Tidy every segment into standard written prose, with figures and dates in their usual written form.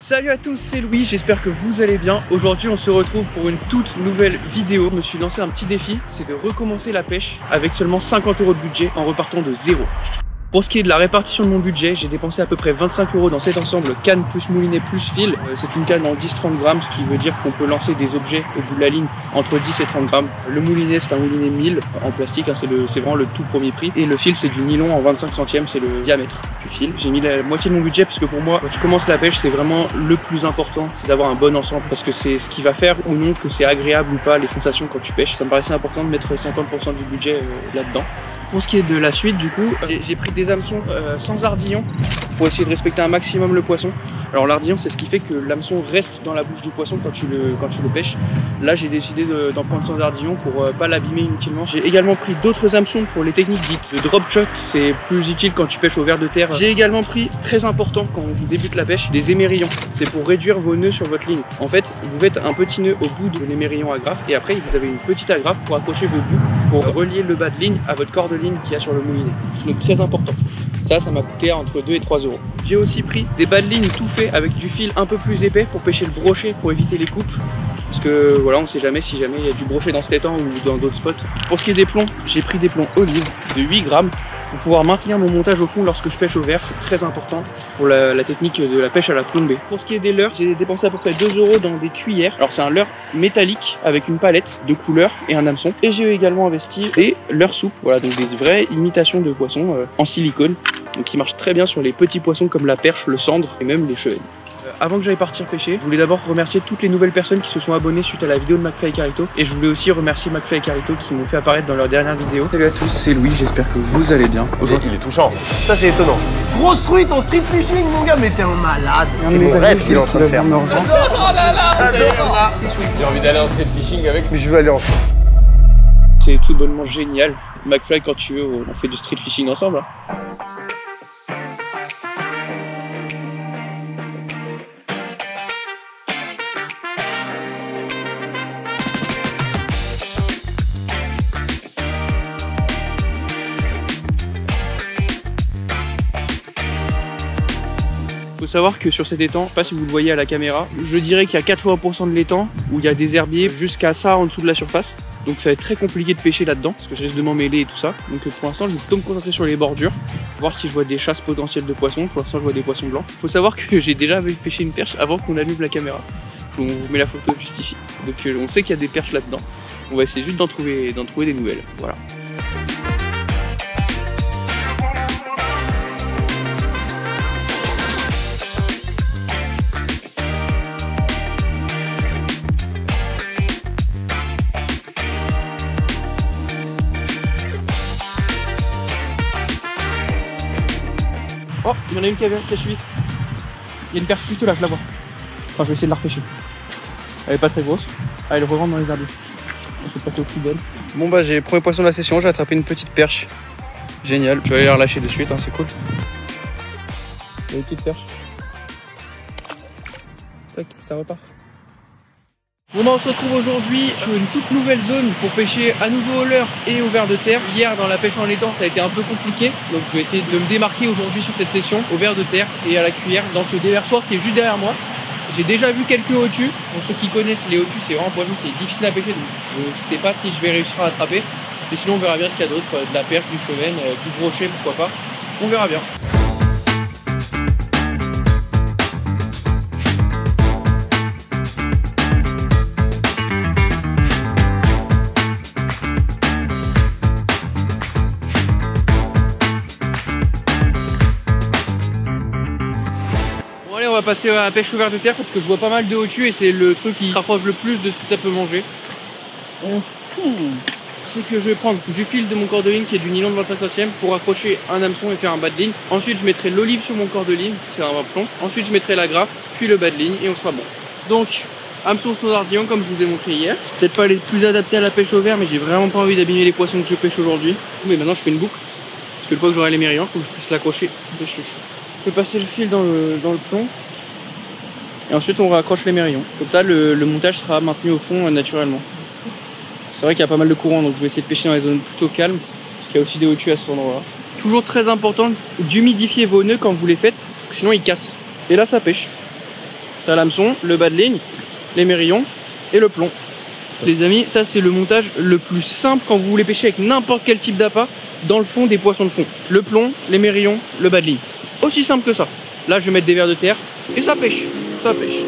Salut à tous, c'est Louis, j'espère que vous allez bien. Aujourd'hui on se retrouve pour une toute nouvelle vidéo. Je me suis lancé un petit défi, c'est de recommencer la pêche avec seulement 50 € de budget en repartant de zéro. Pour ce qui est de la répartition de mon budget, j'ai dépensé à peu près 25 € dans cet ensemble canne plus moulinet plus fil. C'est une canne en 10-30 grammes, ce qui veut dire qu'on peut lancer des objets au bout de la ligne entre 10 et 30 grammes. Le moulinet, c'est un moulinet 1000 en plastique, hein, c'est vraiment le tout premier prix. Et le fil, c'est du nylon en 25 centièmes, c'est le diamètre du fil. J'ai mis la moitié de mon budget parce que pour moi, quand je commence la pêche, c'est vraiment le plus important, c'est d'avoir un bon ensemble parce que c'est ce qui va faire ou non que c'est agréable ou pas les sensations quand tu pêches. Ça me paraissait important de mettre 50% du budget là-dedans. Pour ce qui est de la suite, du coup, j'ai pris des hameçons sans ardillon pour essayer de respecter un maximum le poisson. Alors l'ardillon, c'est ce qui fait que l'hameçon reste dans la bouche du poisson quand tu le pêches. Là, j'ai décidé d'en prendre sans ardillon pour pas l'abîmer inutilement. J'ai également pris d'autres hameçons pour les techniques dites de drop shot. C'est plus utile quand tu pêches au ver de terre. J'ai également pris, très important quand vous débutez la pêche, des émerillons. C'est pour réduire vos nœuds sur votre ligne. En fait, vous faites un petit nœud au bout de l'émerillon agrafe et après, vous avez une petite agrafe pour accrocher vos boucles pour relier le bas de ligne à votre corps de ligne qu'il y a sur le moulinet. Donc très important. Ça m'a coûté entre 2 et 3 €. J'ai aussi pris des bas de ligne tout faits avec du fil un peu plus épais pour pêcher le brochet, pour éviter les coupes. Parce que voilà, on ne sait jamais si jamais il y a du brochet dans cet étang ou dans d'autres spots. Pour ce qui est des plombs, j'ai pris des plombs olive de 8 grammes pour pouvoir maintenir mon montage au fond lorsque je pêche au verre. C'est très important pour la technique de la pêche à la plombée. Pour ce qui est des leurres, j'ai dépensé à peu près 2 € dans des cuillères. Alors c'est un leurre métallique avec une palette de couleurs et un hameçon. Et j'ai également investi des leurres souples, voilà, donc des vraies imitations de poissons en silicone. Donc qui marche très bien sur les petits poissons comme la perche, le cendre et même les chevennes. Avant que j'aille partir pêcher, je voulais d'abord remercier toutes les nouvelles personnes qui se sont abonnées suite à la vidéo de McFly et Carlito. Et je voulais aussi remercier McFly et Carlito qui m'ont fait apparaître dans leur dernière vidéo. Salut à tous, c'est Louis, j'espère que vous allez bien. Il est touchant. Ça c'est étonnant. Grosse truite en street fishing mon gars, mais t'es un malade. C'est mon rêve qu'il est en train de faire. Oh là là, j'ai envie d'aller en street fishing avec. Mais je veux aller en... C'est tout bonnement génial. McFly, quand tu veux, on fait du street fishing ensemble. Hein. Faut savoir que sur cet étang, je sais pas si vous le voyez à la caméra, je dirais qu'il y a 80% de l'étang où il y a des herbiers jusqu'à ça en dessous de la surface. Donc ça va être très compliqué de pêcher là-dedans parce que je risque de m'en mêler et tout ça. Donc pour l'instant je vais plutôt me concentrer sur les bordures, voir si je vois des chasses potentielles de poissons. Pour l'instant je vois des poissons blancs. Faut savoir que j'ai déjà pêché une perche avant qu'on allume la caméra. On vous met la photo juste ici. Donc on sait qu'il y a des perches là-dedans. On va essayer juste d'en trouver des nouvelles. Voilà. Oh, il y en a une qui a suivi. Il y a une perche juste là, je la vois. Enfin, je vais essayer de la repêcher. Elle est pas très grosse. Ah, elle re-rentre dans les herbiers. Je vais passer au plus belle. Bon bah, j'ai le premier poisson de la session, j'ai attrapé une petite perche. Génial. Je vais aller la relâcher de suite, hein, c'est cool. Il y a une petite perche. Tac, ça repart. Bon bah on se retrouve aujourd'hui sur une toute nouvelle zone pour pêcher à nouveau au leurre et au ver de terre. Hier dans la pêche en étang ça a été un peu compliqué, donc je vais essayer de me démarquer aujourd'hui sur cette session au ver de terre et à la cuillère dans ce déversoir qui est juste derrière moi. J'ai déjà vu quelques hautues, pour ceux qui connaissent les hautues c'est vraiment un poisson qui est difficile à pêcher, donc je sais pas si je vais réussir à attraper, mais sinon on verra bien ce qu'il y a d'autre, de la perche, du chevenne, du brochet pourquoi pas, on verra bien. On va passer à la pêche au ver de terre parce que je vois pas mal de hautues et c'est le truc qui rapproche le plus de ce que ça peut manger. C'est que je vais prendre du fil de mon corps de ligne qui est du nylon de 25 centièmes pour accrocher un hameçon et faire un bas de ligne. Ensuite je mettrai l'olive sur mon corps de ligne, c'est un plomb. Ensuite je mettrai la grappe, puis le bas de ligne et on sera bon. Donc hameçon sans ardillon comme je vous ai montré hier. C'est peut-être pas les plus adaptés à la pêche au ver mais j'ai vraiment pas envie d'abîmer les poissons que je pêche aujourd'hui. Mais maintenant je fais une boucle parce que une fois que j'aurai les mérillons, il faut que je puisse l'accrocher dessus. Je vais passer le fil dans le plomb. Et ensuite on raccroche les mérillons. Comme ça le montage sera maintenu au fond naturellement. C'est vrai qu'il y a pas mal de courant donc je vais essayer de pêcher dans les zones plutôt calmes. Parce qu'il y a aussi des hautues à cet endroit là. Toujours très important d'humidifier vos nœuds quand vous les faites. Parce que sinon ils cassent. Et là ça pêche. T'as l'hameçon, le bas de ligne, l'émerillon et le plomb. Les amis, ça c'est le montage le plus simple quand vous voulez pêcher avec n'importe quel type d'appât dans le fond des poissons de fond. Le plomb, l'émerillon, le bas de ligne. Aussi simple que ça. Là je vais mettre des vers de terre et ça pêche, ça pêche.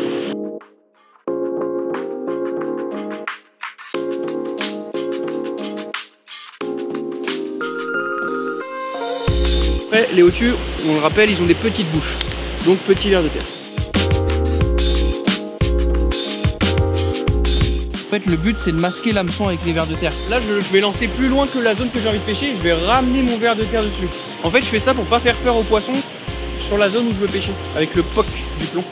Après les hautues, on le rappelle, ils ont des petites bouches. Donc petit vers de terre. En fait, le but c'est de masquer l'hameçon avec les vers de terre. Là, je vais lancer plus loin que la zone que j'ai envie de pêcher. Je vais ramener mon vers de terre dessus. En fait, je fais ça pour pas faire peur aux poissons sur la zone où je veux pêcher, avec le POC du plomb.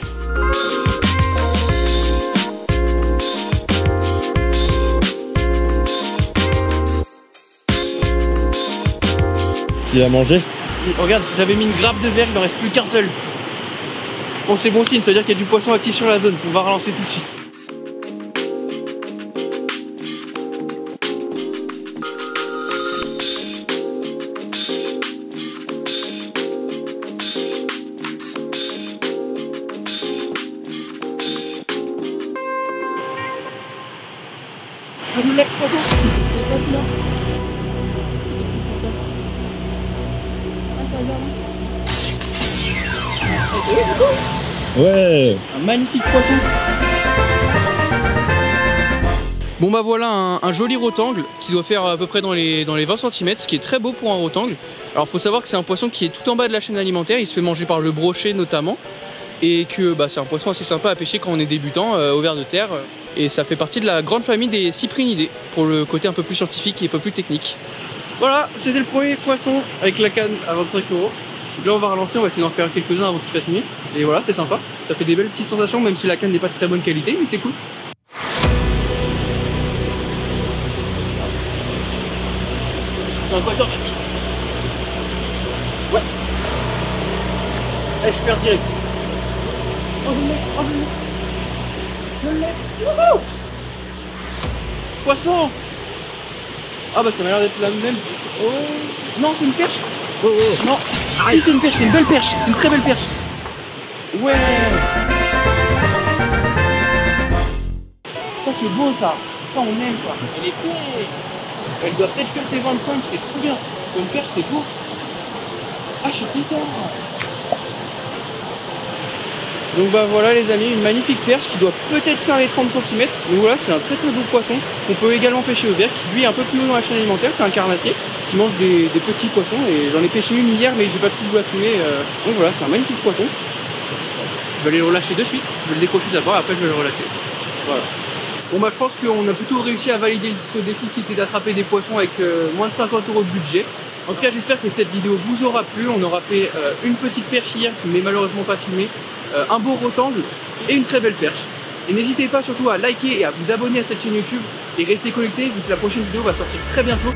Il a mangé. Regarde, j'avais mis une grappe de verre, il n'en reste plus qu'un seul. Bon, c'est bon signe, ça veut dire qu'il y a du poisson actif sur la zone. On va relancer tout de suite. Ouais. Un magnifique poisson. Bon bah voilà un joli rotangle qui doit faire à peu près dans les 20 cm, ce qui est très beau pour un rotangle. Alors faut savoir que c'est un poisson qui est tout en bas de la chaîne alimentaire, il se fait manger par le brochet notamment. Et que bah, c'est un poisson assez sympa à pêcher quand on est débutant au vers de terre. Et ça fait partie de la grande famille des cyprinidés, pour le côté un peu plus scientifique et un peu plus technique. Voilà, c'était le premier poisson avec la canne à 25 €. Là on va relancer, on va essayer d'en faire quelques-uns avant qu'il fasse nuit. Et voilà, c'est sympa, ça fait des belles petites sensations même si la canne n'est pas de très bonne qualité, mais c'est cool. C'est un quator. Ouais. Allez, je perds direct. Oh, je l'ai, oh, je l'ai. Wouhou! Poisson! Ah bah ça m'a l'air d'être la même. Oh non, c'est une perche. Oh, oh. Non, arrête, c'est une perche, c'est une belle perche, c'est une très belle perche. Ouais. Ça c'est beau ça. Ça on aime ça. Elle est belle. Elle doit peut-être faire ses 25, c'est trop bien. Pour une perche c'est beau. Ah je suis content. Donc bah voilà les amis, une magnifique perche qui doit peut-être faire les 30 cm. Donc voilà, c'est un très très beau poisson qu'on peut également pêcher au verre, qui lui est un peu plus haut dans la chaîne alimentaire, c'est un carnassier qui mange des petits poissons. Et j'en ai pêché une hier mais j'ai pas pu vous la filmer. Donc voilà, c'est un magnifique poisson. Je vais aller le relâcher de suite, je vais le décrocher d'abord, après je vais le relâcher. Voilà. Bon bah je pense qu'on a plutôt réussi à valider ce défi qui était d'attraper des poissons avec moins de 50 € de budget. En tout cas j'espère que cette vidéo vous aura plu. On aura fait une petite perche hier mais malheureusement pas filmée, un beau rotangle et une très belle perche. Et n'hésitez pas surtout à liker et à vous abonner à cette chaîne YouTube et rester connecté vu que la prochaine vidéo va sortir très bientôt.